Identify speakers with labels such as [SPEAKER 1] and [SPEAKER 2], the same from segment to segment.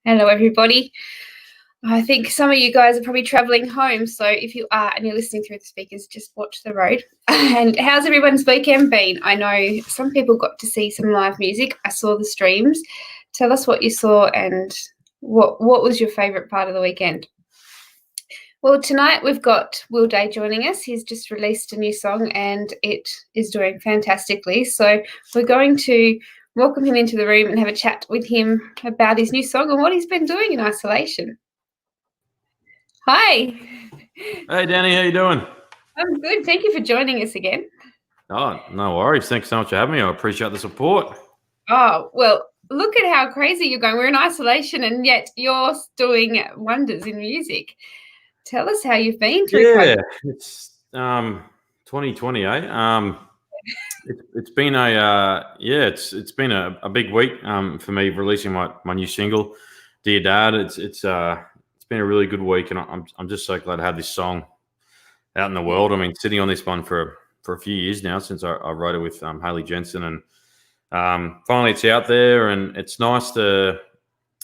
[SPEAKER 1] Hello, everybody. I think some of you guys are probably traveling home. So if you are and you're listening through the speakers, just watch the road. And how's everyone's weekend been? I know some people got to see some live music. I saw the streams. Tell us what you saw and what was your favourite part of the weekend? Well, tonight we've got Will Day joining us. He's just released a new song and it is doing fantastically. So we're going to welcome him into the room and have a chat with him about his new song and what he's been doing in isolation. Hi.
[SPEAKER 2] Hey, Danny, how you doing?
[SPEAKER 1] I'm good. Thank you for joining us again.
[SPEAKER 2] Oh, no worries. Thanks so much for having me. I appreciate the support.
[SPEAKER 1] Oh, well, look at how crazy you're going. We're in isolation and yet you're doing wonders in music. Tell us how you've been through COVID.
[SPEAKER 2] It's 2020, eh? It's been it's been a big week for me releasing my new single, Dear Dad. It's been a really good week, and I'm just so glad to have this song out in the world. I mean, sitting on this one for a few years now since I wrote it with Haley Jensen, and finally it's out there, and it's nice to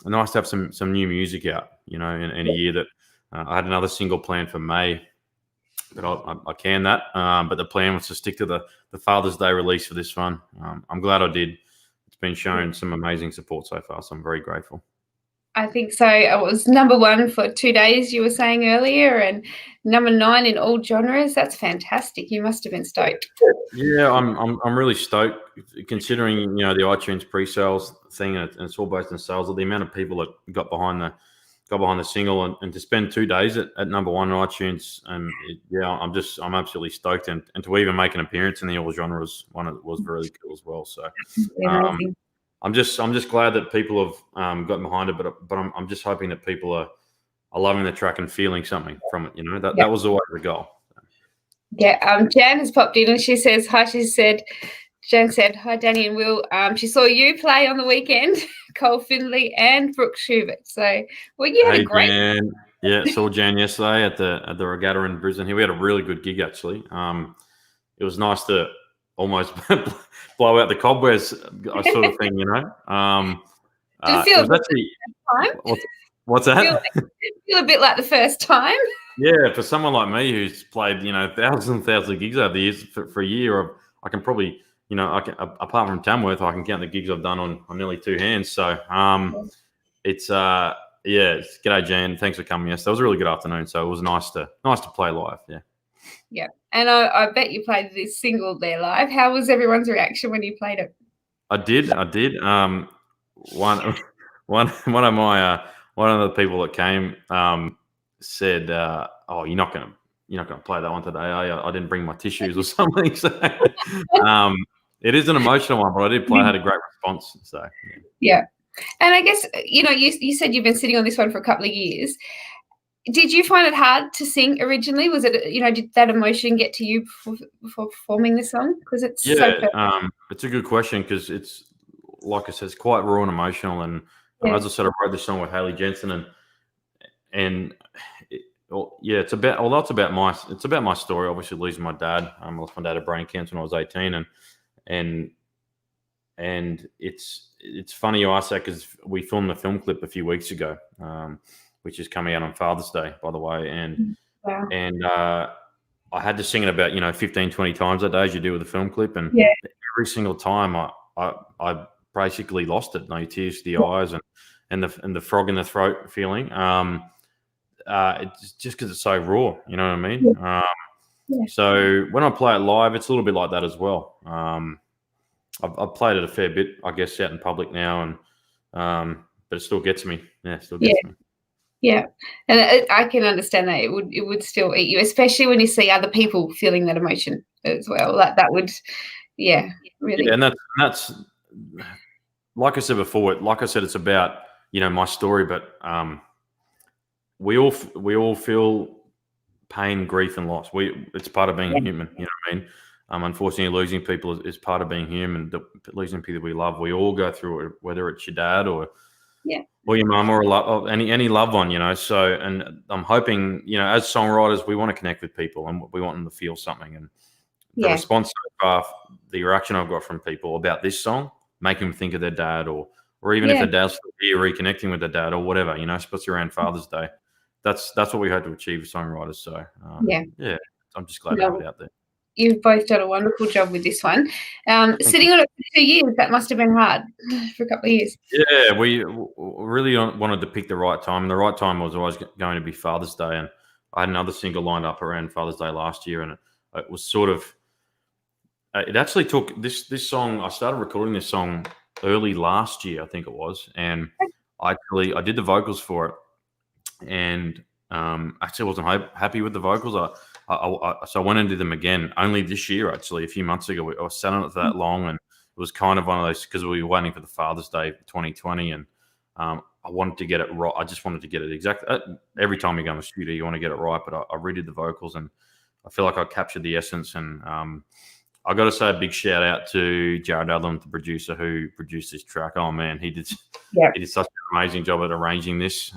[SPEAKER 2] have some new music out. You know, in a year that I had another single planned for May, but I canned that. But the plan was to stick to the Father's Day release for this one. I'm glad I did. It's been shown some amazing support so far, so I'm very grateful.
[SPEAKER 1] I think so. It was #1 for 2 days, you were saying earlier, and #9 in all genres. That's fantastic. You must have been stoked.
[SPEAKER 2] Yeah, I'm really stoked considering the iTunes pre-sales thing, and it's all based on sales. The amount of people that got behind the single, and to spend 2 days at #1 on iTunes, and I'm absolutely stoked, and to even make an appearance in the all genres one was really cool as well. So. I'm just glad that people have gotten behind it, but I'm just hoping that people are loving the track and feeling something from it. That was always the goal.
[SPEAKER 1] Yeah. Jan has popped in and she says hi. Jan said hi, Danny and Will. She saw you play on the weekend, Cole Findlay and Brooke Schubert. So you had a great.
[SPEAKER 2] Jan. Yeah, saw Jan yesterday at the regatta in Brisbane. Here we had a really good gig actually. It was nice to almost blow out the cobwebs, sort of thing,
[SPEAKER 1] Did it feel
[SPEAKER 2] what's that?
[SPEAKER 1] Feel a bit like the first time.
[SPEAKER 2] Yeah, for someone like me who's played thousands and thousands of gigs over the years, for a year, I can probably apart from Tamworth, I can count the gigs I've done on nearly two hands. So it's g'day Jan, thanks for coming. Yes, that was a really good afternoon. So it was nice to play live. Yeah.
[SPEAKER 1] Yeah, and I bet you played this single there live. How was everyone's reaction when you played it?
[SPEAKER 2] I did. One of the people that came said, "Oh, you're not gonna play that one today, are you? I didn't bring my tissues or something." So it is an emotional one, but I did play. I had a great response. So
[SPEAKER 1] yeah. And I guess you said you've been sitting on this one for a couple of years. Did you find it hard to sing originally? Was it, did that emotion get to you before performing the song? Because it's
[SPEAKER 2] it's a good question because it's, like I said, it's quite raw and emotional. And as I said, I wrote this song with Haley Jensen, and it's about my story. Obviously, losing my dad. I lost my dad to brain cancer when I was 18, and it's funny you ask that because we filmed the film clip a few weeks ago. Which is coming out on Father's Day, by the way. And I had to sing it about 15, 20 times that day, as you do with the film clip. And every single time I basically lost it. No tears to the eyes and the frog in the throat feeling. It's just because it's so raw, you know what I mean? So when I play it live, it's a little bit like that as well. I've played it a fair bit, I guess, out in public now, and but it still gets me. Yeah, it still gets me.
[SPEAKER 1] Yeah, and I can understand that it would still eat you, especially when you see other people feeling that emotion as well. That would, really.
[SPEAKER 2] Yeah, and that's like I said before. Like I said, it's about my story, but we all feel pain, grief, and loss. It's part of being human. You know what I mean? Unfortunately, losing people is part of being human. Losing people we love, we all go through it, whether it's your dad or your mum or any loved one, So, and I'm hoping, as songwriters, we want to connect with people and we want them to feel something. And the response so far, the reaction I've got from people about this song, make them think of their dad or or even if the dad's still here, reconnecting with the dad or whatever, especially around Father's Day. That's what we hope to achieve as songwriters. So yeah, I'm just glad to have it out there.
[SPEAKER 1] You've both done a wonderful job with this one. Sitting on it for 2 years, that must have been hard for a couple of years.
[SPEAKER 2] Yeah, we really wanted to pick the right time. And the right time was always going to be Father's Day. And I had another single lined up around Father's Day last year. And it was sort of, it actually took this song. I started recording this song early last year, I think it was. And I did the vocals for it. And actually wasn't happy with the vocals. So I went and did them again only this year, actually, a few months ago. I was sat on it for that long, and it was kind of one of those, because we were waiting for the Father's Day 2020, and I wanted to get it right. I just wanted to get it exact. Every time you go in the studio, you want to get it right, but I redid the vocals, and I feel like I captured the essence. And I got to say a big shout out to Jared Adlam, the producer who produced this track. Oh man, he did such an amazing job at arranging this.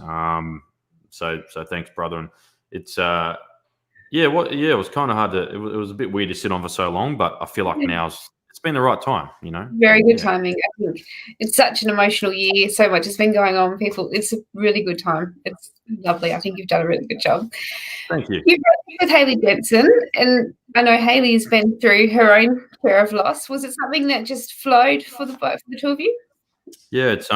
[SPEAKER 2] So thanks, brother. And it's it was kind of hard to. It was a bit weird to sit on for so long, but I feel like now it's been the right time.
[SPEAKER 1] Very good timing. I think it's such an emotional year. So much has been going on. It's a really good time. It's lovely. I think you've done a really good job.
[SPEAKER 2] Thank you.
[SPEAKER 1] You've worked with Hayley Benson, and I know Hayley's been through her own share of loss. Was it something that just flowed for the two of you?
[SPEAKER 2] Yeah, it's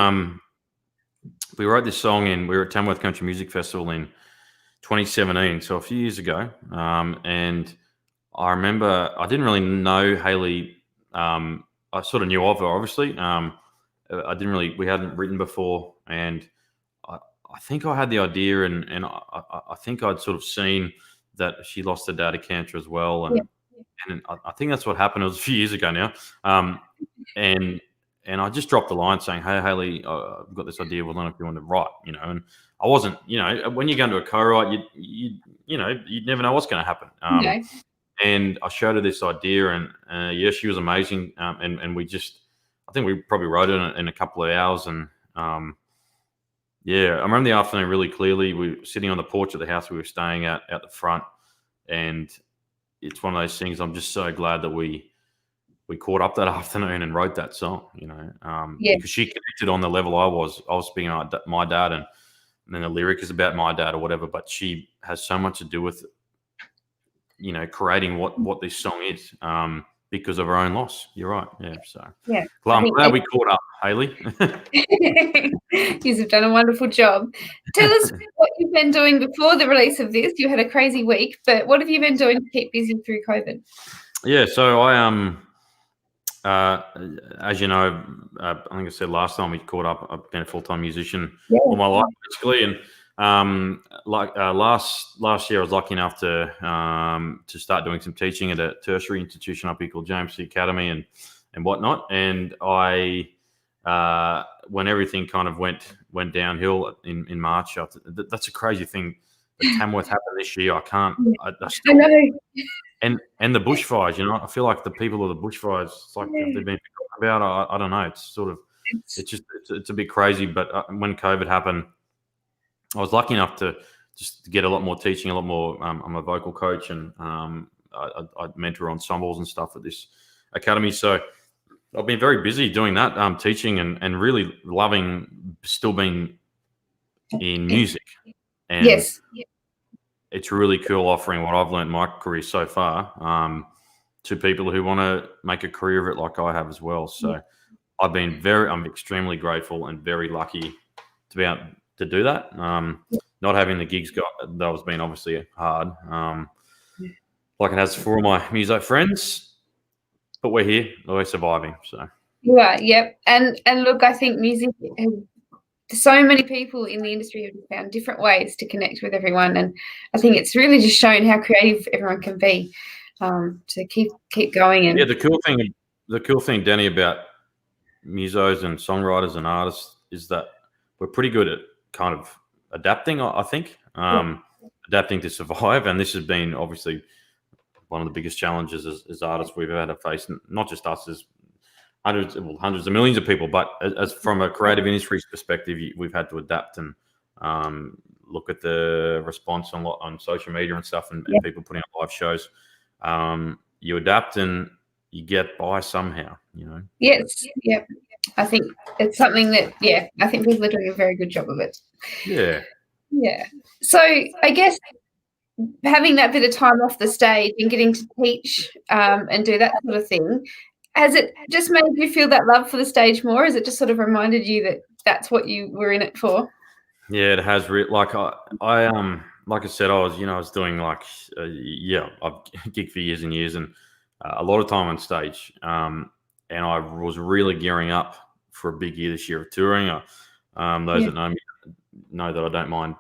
[SPEAKER 2] we wrote this song we were at Tamworth Country Music Festival in 2017, so a few years ago. And I remember I didn't really know Hayley. I sort of knew of her, obviously. We hadn't written before, and I think I had the idea, and I think I'd sort of seen that she lost her dad to cancer as well, and I think that's what happened. It was a few years ago now, and I just dropped the line saying, "Hey, Hayley, I've got this idea. Well, I don't know if you want to write, And I wasn't, when you go into a co-write, you never know what's going to happen. And I showed her this idea, and she was amazing. And I think we probably wrote it in a couple of hours. And I remember the afternoon really clearly. We were sitting on the porch of the house we were staying at the front, and it's one of those things. I'm just so glad that we caught up that afternoon and wrote that song, because she connected on the level I was speaking about my dad, and then the lyric is about my dad or whatever, but she has so much to do with, creating what this song is, because of her own loss. You're right. Yeah. So I'm glad we caught up, Hayley.
[SPEAKER 1] You have done a wonderful job. Tell us what you've been doing before the release of this. You had a crazy week, but what have you been doing to keep busy through COVID?
[SPEAKER 2] Yeah. So I as you know, I think I said last time we caught up, I've been a full-time musician all my life, basically. And last year, I was lucky enough to start doing some teaching at a tertiary institution up here called James C. Academy and whatnot. And I, when everything kind of went downhill in March, that's a crazy thing. The Tamworth happened this year. I know. And the bushfires, I feel like the people of the bushfires, it's like they've been forgotten about. I don't know. It's sort of, it's a bit crazy. But when COVID happened, I was lucky enough to just get a lot more teaching, a lot more. I'm a vocal coach, and I mentor ensembles and stuff at this academy. So I've been very busy doing that, teaching and really loving still being in music. And it's really cool offering what I've learned in my career so far to people who want to make a career of it like I have as well. So I'm extremely grateful and very lucky to be able to do that. Not having the gigs that has been obviously hard, like it has for all my music friends, but we're here, we're surviving. So
[SPEAKER 1] you are, yep. And look, I think music has, so many people in the industry have found different ways to connect with everyone, and I think it's really just shown how creative everyone can be to keep going. And
[SPEAKER 2] the cool thing, Danny, about musos and songwriters and artists is that we're pretty good at kind of adapting. I think adapting to survive, and this has been obviously one of the biggest challenges as artists we've had to face. Not just us, as hundreds of millions of people, but as from a creative industry's perspective, we've had to adapt and look at the response on social media and stuff, and people putting up live shows. You adapt and you get by somehow,
[SPEAKER 1] Yes, yep. I think it's something that, I think people are doing a very good job of it.
[SPEAKER 2] Yeah.
[SPEAKER 1] Yeah. So I guess having that bit of time off the stage and getting to teach and do that sort of thing, has it just made you feel that love for the stage more? Has it just sort of reminded you that that's what you were in it for?
[SPEAKER 2] Yeah, it has. Like I said, I was doing like, I've gigged for years and years, and a lot of time on stage. And I was really gearing up for a big year this year of touring. Those that know me know that I don't mind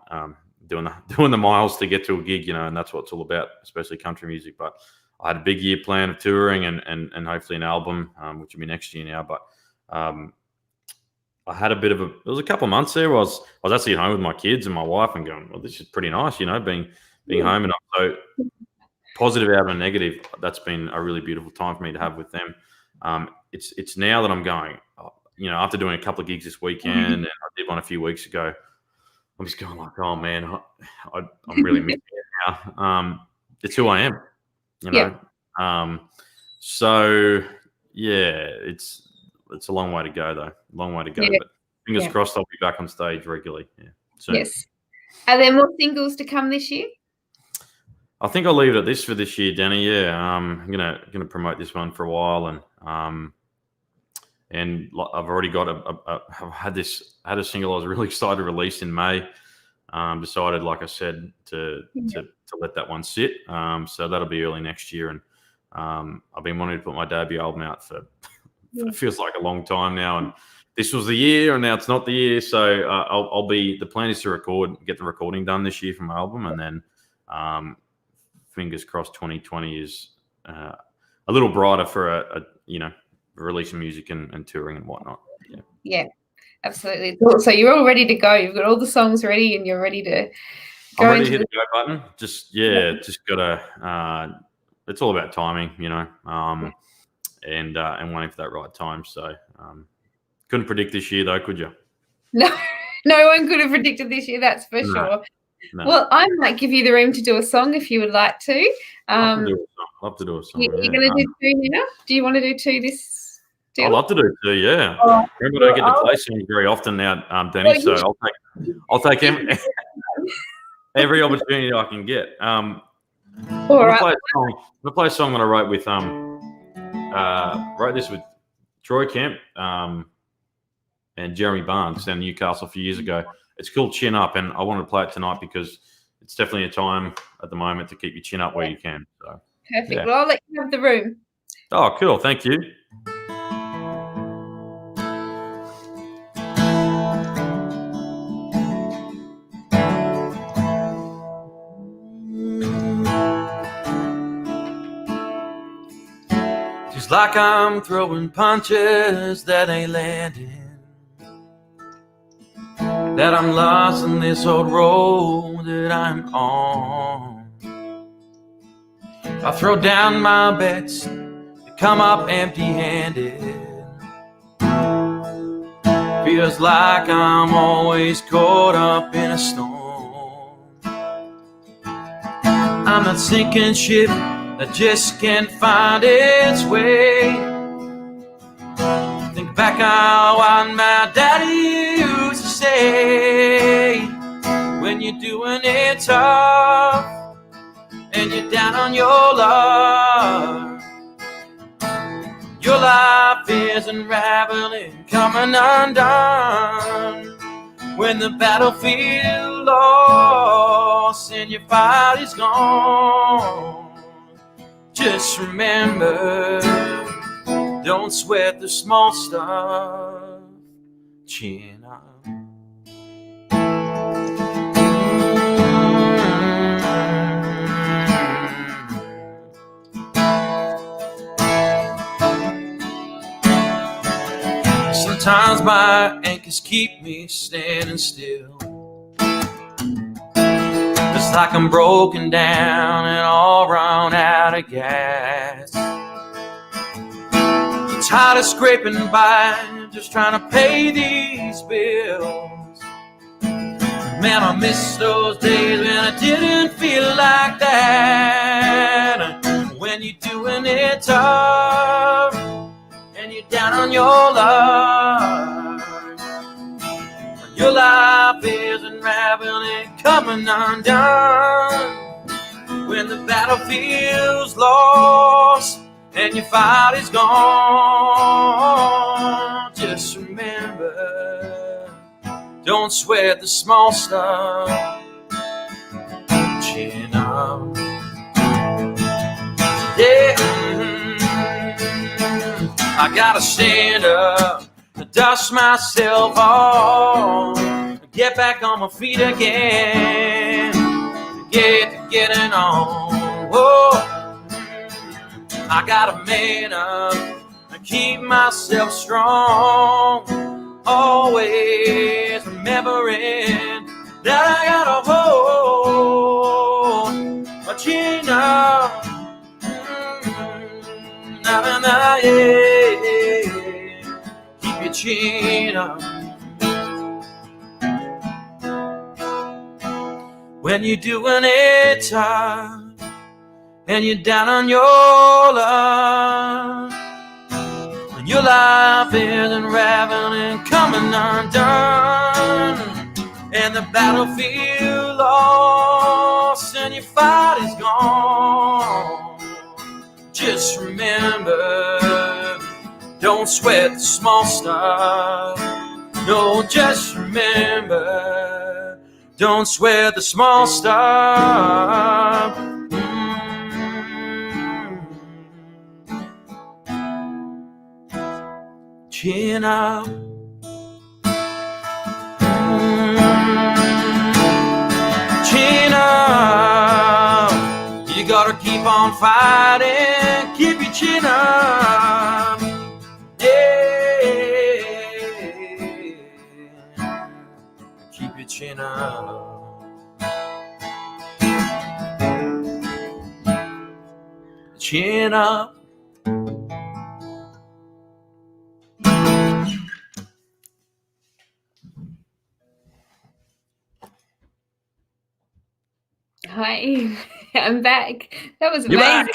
[SPEAKER 2] doing the miles to get to a gig, and that's what it's all about, especially country music. But I had a big year plan of touring and hopefully an album, which will be next year now. But I had it was a couple of months there where I was actually at home with my kids and my wife and going, well, this is pretty nice, being home. And so positive out of a negative, that's been a really beautiful time for me to have with them. It's now that I'm going, after doing a couple of gigs this weekend, and I did one a few weeks ago, I'm just going like, oh man, I'm really missing it now. It's who I am, So yeah, it's a long way to go though. Long way to go. Yeah. But fingers crossed I'll be back on stage regularly. Yeah. Soon.
[SPEAKER 1] Yes. Are there more singles to come this year?
[SPEAKER 2] I think I'll leave it at this for this year, Danny. Yeah. I'm gonna promote this one for a while, and I've already got I've had a single I was really excited to release in May. Decided, like I said, to let that one sit. So that'll be early next year, and I've been wanting to put my debut album out for it feels like a long time now, and this was the year, and now it's not the year. So the plan is to get the recording done this year for my album, and then fingers crossed 2020 is a little brighter for releasing music and touring and whatnot.
[SPEAKER 1] Yeah, absolutely. So you're all ready to go. You've got all the songs ready, and you're ready to go.
[SPEAKER 2] I'm ready to hit the go button. Just gotta. It's all about timing, and waiting for that right time. So couldn't predict this year though, could you?
[SPEAKER 1] No one could have predicted this year, that's for sure. No. Well, I might give you the room to do a song if you would like to.
[SPEAKER 2] Love to do a song.
[SPEAKER 1] You're going to do two now? Do you want to do two this deal?
[SPEAKER 2] I'd love to do two, yeah. Remember, I don't get to play songs very often now, Danny, so I'll take every opportunity I can get. I'm going to play a song that I wrote with wrote this with Troy Kemp and Jeremy Barnes down in Newcastle a few years ago. It's called Chin Up, and I wanted to play it tonight because it's definitely a time at the moment to keep your chin up where you can. So
[SPEAKER 1] perfect. Yeah. Well, I'll let you have the room.
[SPEAKER 2] Oh, cool. Thank you. Just like I'm throwing punches that ain't landing, that I'm lost in this old road that I'm on. I throw down my bets to come up empty-handed. Feels like I'm always caught up in a storm. I'm that sinking ship that just can't find its way. Think back how my daddy used to say, when you're doing it tough and you're down on your luck, your life is unraveling, coming undone. When the battlefield lost and your fight is gone, just remember, don't sweat the small stuff. Chin up. Sometimes my anchors keep me standing still, just like I'm broken down and all run out of gas. Tired of scraping by, just trying to pay these bills. Man, I miss those days when I didn't feel like that. When you're doing it tough and you're you're down on your luck, when your life is unraveling, coming undone, when the battlefield's lost and your fight is gone, just remember, don't sweat the small stuff. Chin up. Yeah. I gotta stand up, dust myself off, get back on my feet again, get to getting on. Whoa. I gotta man up and keep myself strong, always remembering that I gotta hold my chin up. Nah, nah, yeah. Keep your chin up. When you're doing it tough and you're down on your luck, when your life is unraveling, coming undone, and the battlefield lost and your fight is gone, just remember, don't sweat the small stuff. No, just remember, don't sweat the small stuff. Chin up. Chin up. You gotta keep on fighting. Keep your chin up. Yeah. Keep your chin up. Chin up.
[SPEAKER 1] Hi, I'm back. That was
[SPEAKER 2] You're
[SPEAKER 1] amazing.
[SPEAKER 2] back.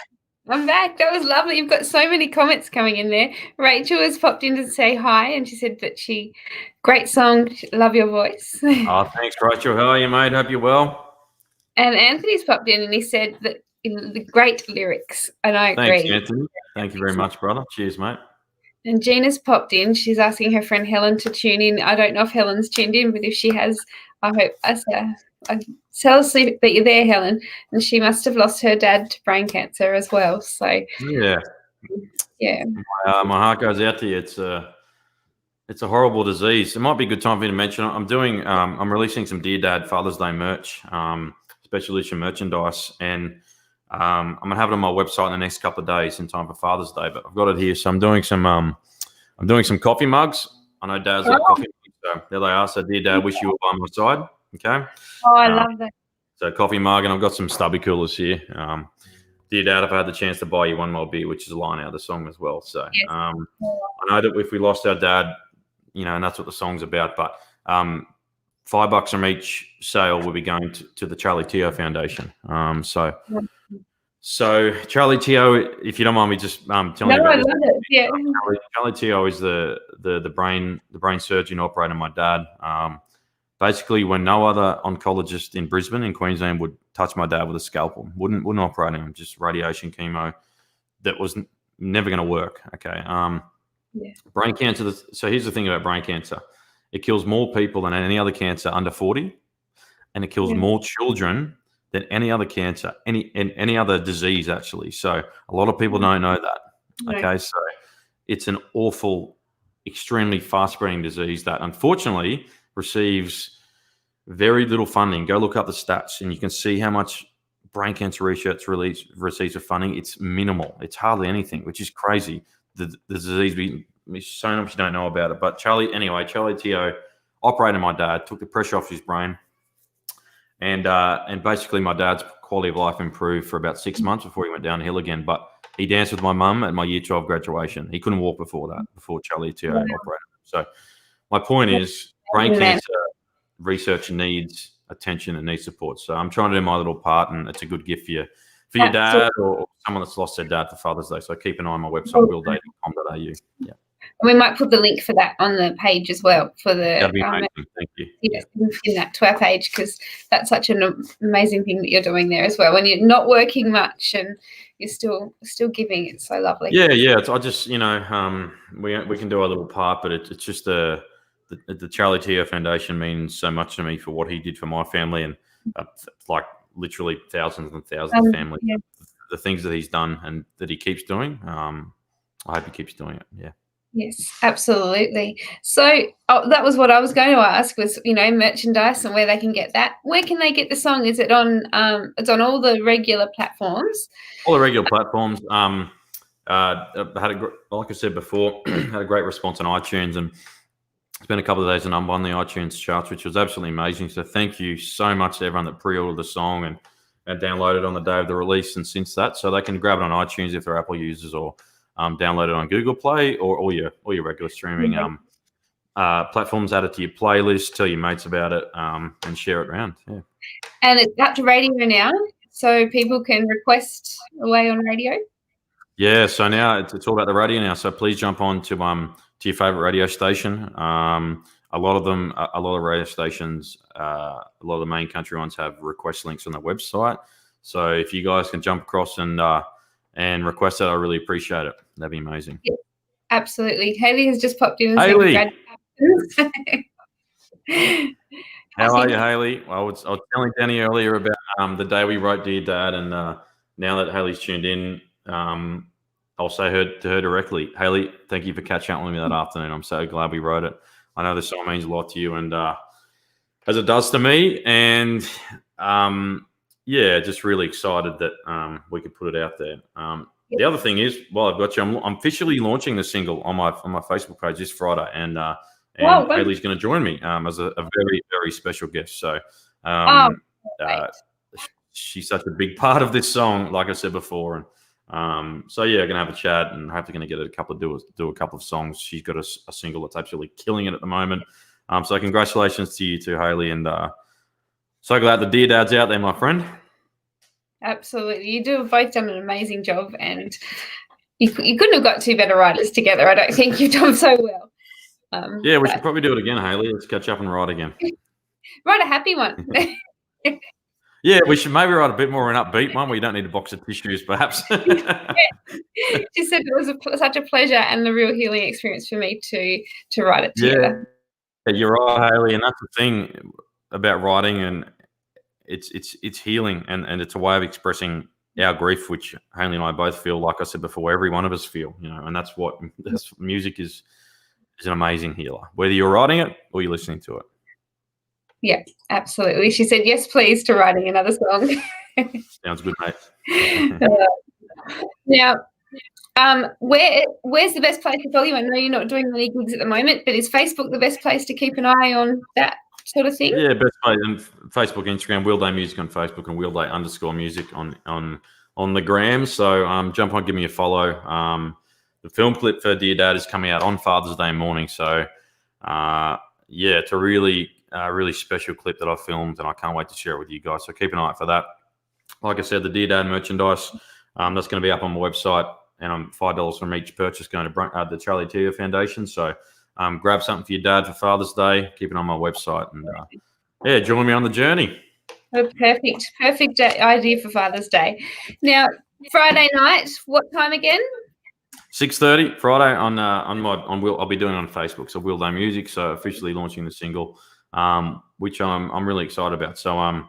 [SPEAKER 1] I'm back. That was lovely. You've got so many comments coming in there. Rachel has popped in to say hi, and she said that great song, love your voice.
[SPEAKER 2] Oh, thanks, Rachel. How are you, mate? Hope you're well.
[SPEAKER 1] And Anthony's popped in, and he said that the great lyrics, and I agree.
[SPEAKER 2] Thanks, Anthony. Thank you very much, brother. Cheers, mate.
[SPEAKER 1] And Gina's popped in. She's asking her friend Helen to tune in. I don't know if Helen's tuned in, but if she has, I hope I tell us that you're there, Helen. And she must have lost her dad to brain cancer as well. So
[SPEAKER 2] yeah. My heart goes out to you. It's a horrible disease. It might be a good time for me to mention. I'm releasing some Dear Dad Father's Day merch, special edition merchandise, and I'm gonna have it on my website in the next couple of days in time for Father's Day. But I've got it here, so I'm doing some coffee mugs. I know Dad's got coffee mugs, so there they are. So Dear Dad, wish you were by my side. Okay.
[SPEAKER 1] Oh, I love that.
[SPEAKER 2] So coffee mug, and I've got some stubby coolers here. Dear Dad, if I had the chance to buy you one more beer, which is a line out of the song as well. So
[SPEAKER 1] yes.
[SPEAKER 2] I know that if we lost our dad, and that's what the song's about. But $5 from each sale will be going to the Charlie Teo Foundation. So Charlie Teo, if you don't mind me just telling you about this.
[SPEAKER 1] I love it. Yeah.
[SPEAKER 2] Charlie Teo is the brain surgeon operating my dad. Basically, when no other oncologist in Brisbane, in Queensland, would touch my dad with a scalpel, wouldn't operate him, just radiation, chemo, that was never going to work. Okay. Brain cancer. So here's the thing about brain cancer: it kills more people than any other cancer under 40, and it kills more children than any other cancer, any other disease actually. So a lot of people don't know that. Okay, so it's an awful, extremely fast-spreading disease that unfortunately receives very little funding. Go look up the stats, and you can see how much brain cancer research receives of funding. It's minimal. It's hardly anything, which is crazy. The disease, so much you don't know about it. But Charlie Teo operated my dad, took the pressure off his brain, and basically my dad's quality of life improved for about 6 months before he went downhill again. But he danced with my mum at my year 12 graduation. He couldn't walk before Charlie Teo operated him. So my point is, brain cancer research needs attention and needs support. So I'm trying to do my little part, and it's a good gift for your dad or someone that's lost their dad for Father's Day. So keep an eye on my website, willday.com.au. Yeah.
[SPEAKER 1] we might put the link for that on the page as well for the.
[SPEAKER 2] That'd be amazing. Thank you.
[SPEAKER 1] Yes, in that to our page, because that's such an amazing thing that you're doing there as well. When you're not working much and you're still giving, it's so lovely.
[SPEAKER 2] Yeah. I just we can do our little part, but it's just the Charlie Teo Foundation means so much to me for what he did for my family and like literally thousands and thousands of families. Yeah. The things that he's done and that he keeps doing. I hope he keeps doing it. Yeah.
[SPEAKER 1] Yes, absolutely. So that was what I was going to ask was, merchandise and where they can get that. Where can they get the song? Is it on, it's on all the regular platforms?
[SPEAKER 2] All the regular platforms. Like I said before, had a great response on iTunes, and it's been a couple of days and I'm on the iTunes charts, which was absolutely amazing. So thank you so much to everyone that pre-ordered the song and downloaded on the day of the release and since that. So they can grab it on iTunes if they're Apple users, or download it on Google Play or all your regular streaming platforms. Add it to your playlist, tell your mates about it, and share it around. Yeah.
[SPEAKER 1] And it's up to radio now, so people can request away on radio.
[SPEAKER 2] Yeah, so now it's all about the radio now. So please jump on to your favorite radio station. A lot of radio stations, a lot of the main country ones have request links on their website. So if you guys can jump across and request it, I really appreciate it. That'd be amazing.
[SPEAKER 1] Yeah, absolutely. Haley has just popped in and
[SPEAKER 2] Haley.
[SPEAKER 1] said,
[SPEAKER 2] How are you, Haley? I was telling Danny earlier about the day we wrote Dear Dad, and now that Haley's tuned in, I'll say to her directly, Haley, thank you for catching up with me that afternoon. I'm so glad we wrote it. I know this song means a lot to you, and as it does to me, and just really excited that we could put it out there. The other thing is, while I've got you, I'm officially launching the single on my Facebook page this Friday, and Haley's going to join me as a very, very special guest. So she's such a big part of this song, like I said before, and going to have a chat, and hopefully going to get a couple of do a couple of songs. She's got a single that's absolutely killing it at the moment. So congratulations to you too, Haley, and so glad the Dear Dad's out there, my friend.
[SPEAKER 1] Absolutely. You have both done an amazing job, and you couldn't have got two better writers together. I don't think you've done so well.
[SPEAKER 2] We should probably do it again, Haley. Let's catch up and write again.
[SPEAKER 1] Write a happy one.
[SPEAKER 2] Yeah, we should maybe write a bit more an upbeat one where you don't need a box of tissues, perhaps.
[SPEAKER 1] She said it was such a pleasure and a real healing experience for me to write it together.
[SPEAKER 2] Yeah, you're right, Haley, and that's the thing about writing, and it's healing, and it's a way of expressing our grief, which Haley and I both feel, like I said before, every one of us feel, and that's music is an amazing healer, whether you're writing it or you're listening to it.
[SPEAKER 1] Yeah, absolutely. She said yes, please, to writing another song.
[SPEAKER 2] Sounds good, mate.
[SPEAKER 1] Now, where's the best place to follow you? I know you're not doing many gigs at the moment, but is Facebook the best place to keep an eye on that sort of thing?
[SPEAKER 2] Yeah, best place on Facebook, Instagram, Wheel Day Music on Facebook, and Wheelday_music on the gram. So jump on, give me a follow. The film clip for Dear Dad is coming out on Father's Day morning. So it's a really special clip that I filmed, and I can't wait to share it with you guys. So keep an eye out for that. Like I said, the Dear Dad merchandise, that's going to be up on my website, and I'm $5 from each purchase going to the Charlie Teo Foundation. So grab something for your dad for Father's Day. Keep it on my website, and join me on the journey.
[SPEAKER 1] Oh, perfect idea for Father's Day. Now, Friday night, what time again?
[SPEAKER 2] 6:30 Friday I'll be doing it on Facebook. So Wheel Day Music. So officially launching the single, which I'm really excited about. So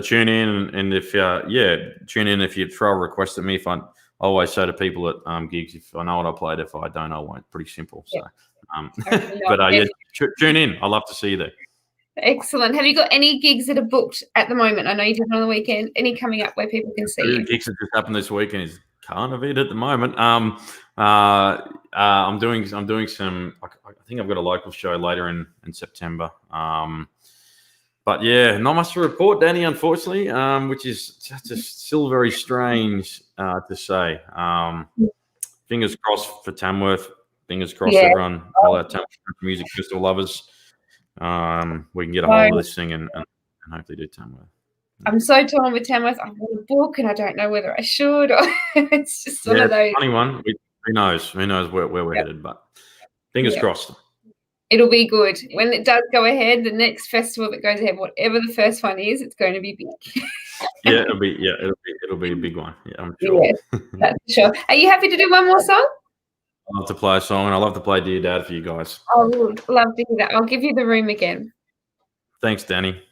[SPEAKER 2] tune in, and if tune in if you throw a request at me. If I always say to people at gigs, if I know what I played, if I don't, I won't. Pretty simple. So, tune in. I'd love to see you there.
[SPEAKER 1] Excellent. Have you got any gigs that are booked at the moment? I know you did on the weekend. Any coming up where people can see you?
[SPEAKER 2] Gigs that just happened this weekend is kind of it at the moment. I'm doing some. I think I've got a local show later in September. But not much to report, Danny, unfortunately, which is just still very strange to say. Fingers crossed for Tamworth. Fingers crossed, everyone, all our Tamworth music festival lovers. We can get a hold of this thing and hopefully do Tamworth.
[SPEAKER 1] I'm so torn with Tamworth. I want a book, and I don't know whether I should. Or it's just one of those.
[SPEAKER 2] Funny one. Who knows? Who knows where we're headed? But Fingers
[SPEAKER 1] Yeah.
[SPEAKER 2] crossed.
[SPEAKER 1] It'll be good. When it does go ahead, the next festival that goes ahead, whatever the first one is, it's going to be big.
[SPEAKER 2] Yeah, it'll be a big one. Yeah, I'm sure.
[SPEAKER 1] Yeah, that's for sure. Are you happy to do one more song?
[SPEAKER 2] I love to play a song, and I love to play Dear Dad for you guys.
[SPEAKER 1] I would love to hear that. I'll give you the room again.
[SPEAKER 2] Thanks, Danny.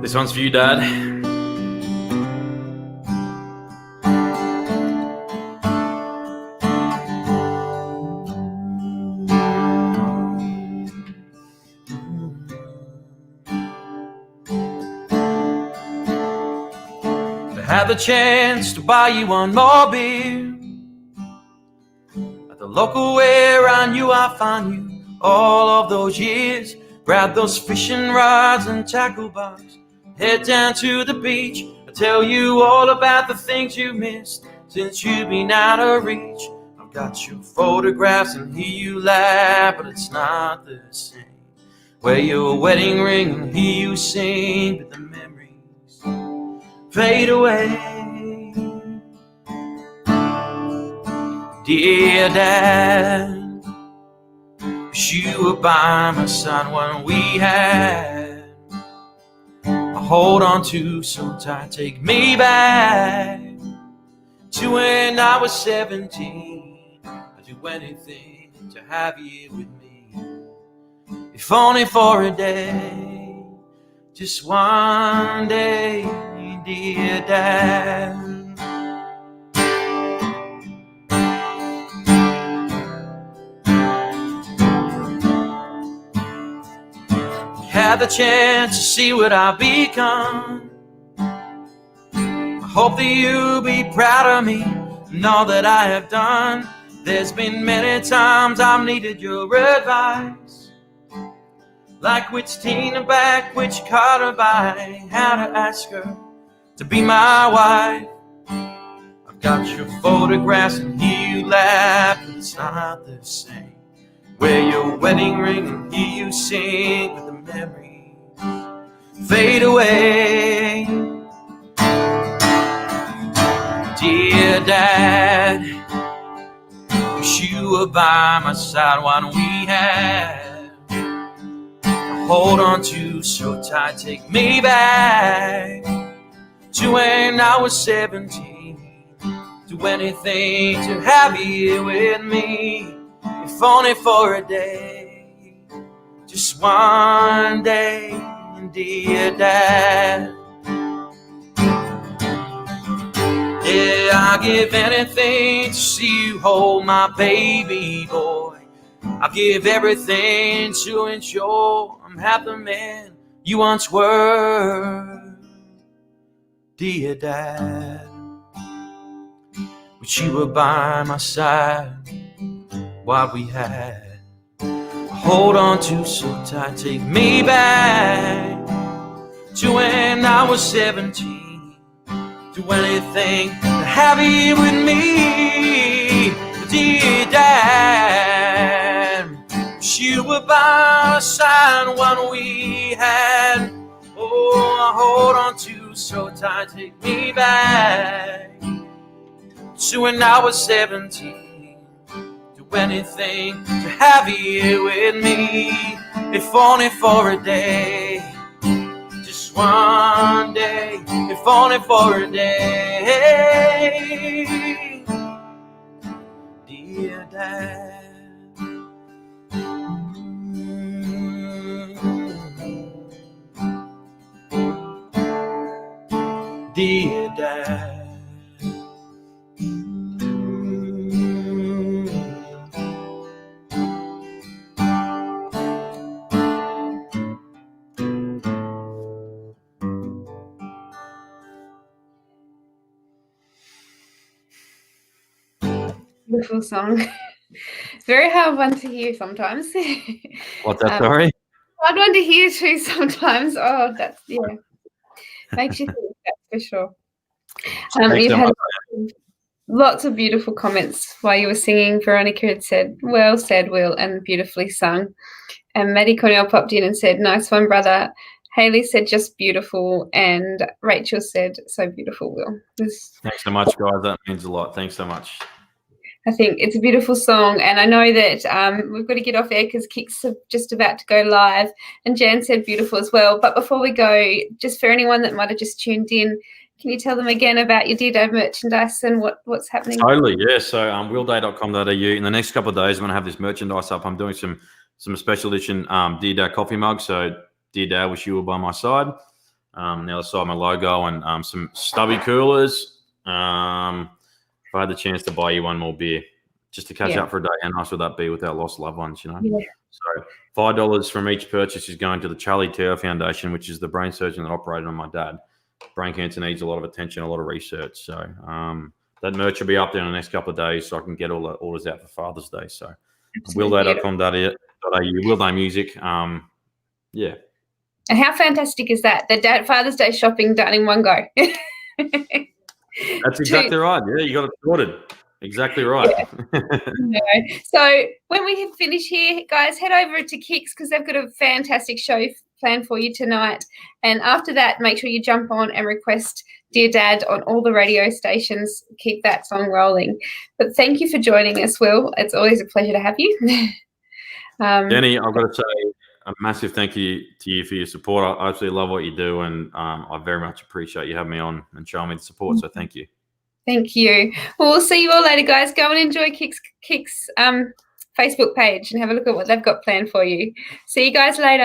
[SPEAKER 2] This one's for you, Dad. Had the chance to buy you one more beer at the local where I knew I'd find you all of those years. Grab those fishing rods and tackle box, head down to the beach. I'll tell you all about the things you missed since you've been out of reach. I've got your photographs and hear you laugh, but it's not the same. Wear your wedding ring and hear you sing, but the memories fade away. Dear Dad, wish you were by my side when we had. I hold on to so tight, take me back to when I was 17. I'd do anything to have you with me, if only for a day, just one day, dear Dad. Had the chance to see what I've become. I hope that you'll be proud of me and all that I have done. There's been many times I've needed your advice, like which teen to back, which car to buy, how to ask her to be my wife. I've got your photographs and hear you laugh, but it's not the same. Wear your wedding ring and hear you sing, but the memories fade away. Dear Dad, wish you were by my side when we had. Hold on to so tight, take me back to when I was 17. Do anything to have you with me, if only for a day, just one day, dear Dad. Yeah, I'll give anything to see you hold my baby boy. I'll give everything to ensure I'm half the man you once were, dear Dad. Wish you were by my side, what we had. Hold on to so tight, take me back to when I was 17. Do anything to have you with me, dear Dad. Wish you were by my side when we had. Oh, I hold on to so tight, take me back to when I was 17. Do anything to have you with me, if only for a day, just one day, if only for a day, dear Dad. Dear Dad.
[SPEAKER 1] Beautiful song. It's a very hard one to hear sometimes.
[SPEAKER 2] What's that, sorry?
[SPEAKER 1] Hard one to hear too sometimes. Oh, that's, yeah. Makes you think, that's for sure. You've had lots of beautiful comments while you were singing. Veronica had said, well said, Will, and beautifully sung. And Maddie Cornell popped in and said, nice one, brother. Haley said just beautiful, and Rachel said so beautiful, Will.
[SPEAKER 2] Thanks so much, guys. That means a lot. Thanks so much.
[SPEAKER 1] I think it's a beautiful song, and I know that we've got to get off air because Kicks are just about to go live, and Jan said beautiful as well. But before we go, just for anyone that might have just tuned in, can you tell them again about your Dear Dad merchandise and what's happening?
[SPEAKER 2] Totally, yeah. So wheelday.com.au. In the next couple of days, I'm going to have this merchandise up. I'm doing some special edition Dear Dad coffee mugs. So Dear Dad, wish you were by my side. On the other side, my logo and some stubby coolers. If I had the chance to buy you one more beer just to catch up for a day, how nice would that be with our lost loved ones, you know?
[SPEAKER 1] Yeah.
[SPEAKER 2] So $5 from each purchase is going to the Charlie Tao Foundation, which is the brain surgeon that operated on my dad. Brain cancer needs a lot of attention, a lot of research. So that merch will be up there in the next couple of days so I can get all the orders out for Father's Day. So wheelday.com.au, Wheelday Music. Yeah.
[SPEAKER 1] And how fantastic is that? The Father's Day shopping done in one go.
[SPEAKER 2] That's exactly right. Yeah, you got it sorted. Exactly right.
[SPEAKER 1] Yeah. So when we finish here, guys, head over to Kicks because they've got a fantastic show planned for you tonight. And after that, make sure you jump on and request Dear Dad on all the radio stations. Keep that song rolling. But thank you for joining us, Will. It's always a pleasure to have you.
[SPEAKER 2] Jenny, I've got to say a massive thank you to you for your support. I absolutely love what you do, and I very much appreciate you having me on and showing me the support. So thank you.
[SPEAKER 1] Thank you. Well, we'll see you all later, guys. Go and enjoy Kicks Facebook page and have a look at what they've got planned for you. See you guys later.